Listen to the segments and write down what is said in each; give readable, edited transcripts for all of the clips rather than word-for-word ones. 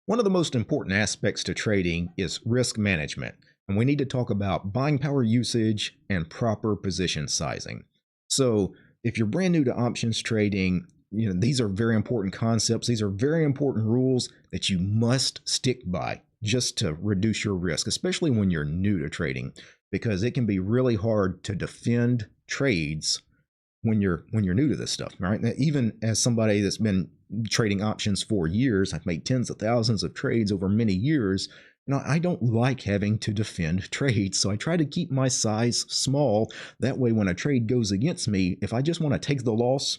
One of the most important aspects to trading is risk management, and we need to talk about buying power usage and proper position sizing. So, if you're brand new to options trading, these are very important concepts. These are very important rules that you must stick by just to reduce your risk, especially when you're new to trading, because it can be really hard to defend trades when you're new to this stuff, right? Now, even as somebody that's been trading options for years, I've made tens of thousands of trades over many years. I don't like having to defend trades, so I try to keep my size small. That way, when a trade goes against me, if I just want to take the loss,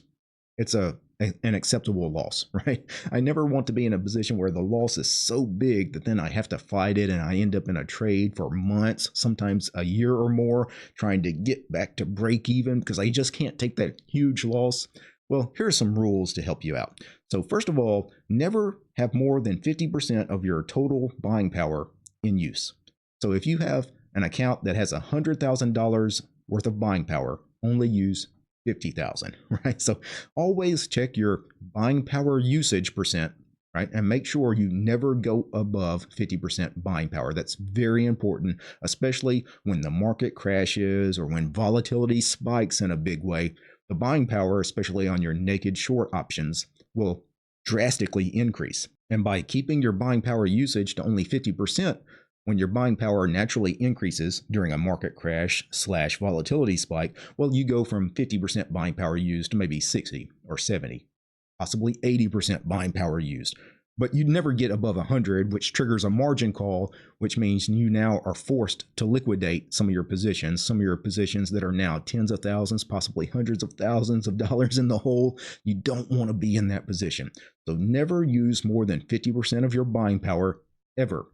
it's an acceptable loss, right? I never want to be in a position where the loss is so big that then I have to fight it and I end up in a trade for months, sometimes a year or more, trying to get back to break even because I just can't take that huge loss. Well, here are some rules to help you out. So first of all, never have more than 50% of your total buying power in use. So if you have an account that has $100,000 worth of buying power, only use 50,000, right? So always check your buying power usage percent, right? And make sure you never go above 50% buying power. That's very important, especially when the market crashes or when volatility spikes in a big way. The buying power, especially on your naked short options, will drastically increase. And by keeping your buying power usage to only 50%, when your buying power naturally increases during a market crash / volatility spike, well, you go from 50% buying power used to maybe 60 or 70, possibly 80% buying power used. But you'd never get above 100, which triggers a margin call, which means you now are forced to liquidate some of your positions that are now tens of thousands, possibly hundreds of thousands of dollars in the hole. You don't want to be in that position. So never use more than 50% of your buying power ever.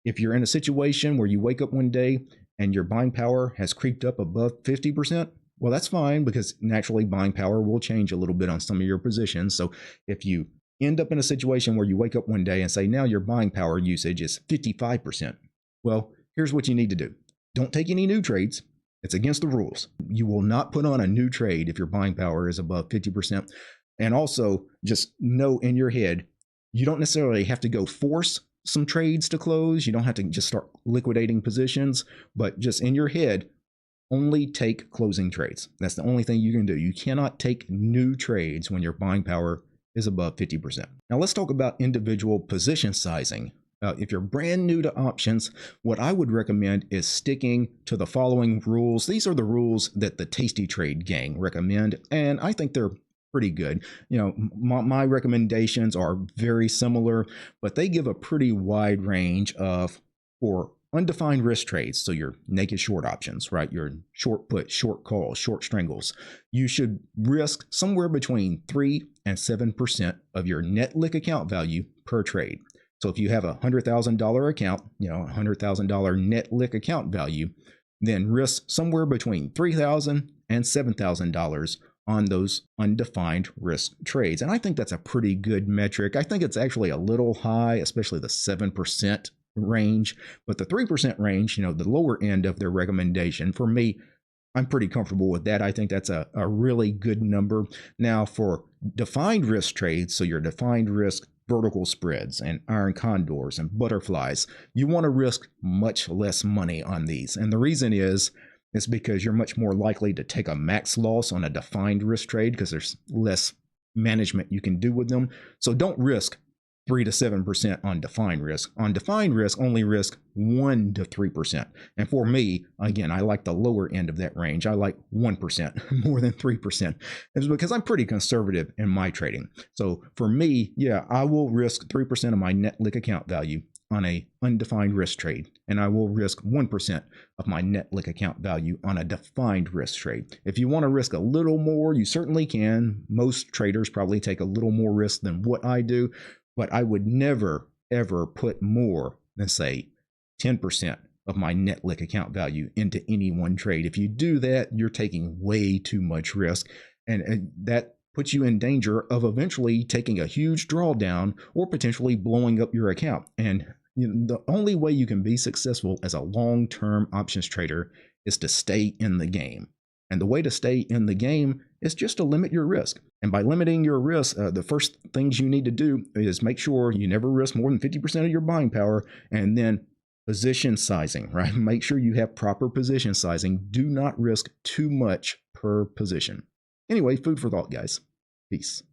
If you're in a situation where you wake up one day and your buying power has creeped up above 50%, well, that's fine because naturally buying power will change a little bit on some of your positions. So if you end up in a situation where you wake up one day and say, now your buying power usage is 55%, well, here's what you need to do. Don't take any new trades. It's against the rules. You will not put on a new trade if your buying power is above 50%. And also just know in your head, you don't necessarily have to go force some trades to close. You don't have to just start liquidating positions, but just in your head, only take closing trades. That's the only thing you can do. You cannot take new trades when your buying power is above 50%. Now let's talk about individual position sizing. If you're brand new to options, what I would recommend is sticking to the following rules. These are the rules that the TASTYTRADE gang recommend, and I think they're pretty good. My recommendations are very similar, but they give a pretty wide range for undefined risk trades. So your naked short options, right? Your short put, short call, short strangles. You should risk somewhere between 3 and 7% of your net lick account value per trade. So if you have a $100,000 account, $100,000 net lick account value, then risk somewhere between $3,000 and $7,000 on those undefined risk trades. And I think that's a pretty good metric. I think it's actually a little high, especially the 7% range, but the 3% range, the lower end of their recommendation, for me, I'm pretty comfortable with that. I think that's a really good number. Now for defined risk trades, so your defined risk vertical spreads and iron condors and butterflies, you want to risk much less money on these. And the reason is because you're much more likely to take a max loss on a defined risk trade because there's less management you can do with them. So don't risk 3 to 7% on defined risk. On defined risk, only risk 1 to 3%. And for me, again, I like the lower end of that range. I like 1% more than 3%. It's because I'm pretty conservative in my trading. So for me, yeah, I will risk 3% of my net lick account value on a undefined risk trade, and I will risk 1% of my net lick account value on a defined risk trade. If you want to risk a little more, you certainly can. Most traders probably take a little more risk than what I do, but I would never, ever put more than, say, 10% of my net lick account value into any one trade. If you do that, you're taking way too much risk, and that puts you in danger of eventually taking a huge drawdown or potentially blowing up your account. And the only way you can be successful as a long-term options trader is to stay in the game. And the way to stay in the game is just to limit your risk. And by limiting your risk, the first things you need to do is make sure you never risk more than 50% of your buying power, and then position sizing, right? Make sure you have proper position sizing. Do not risk too much per position. Anyway, food for thought, guys. Peace.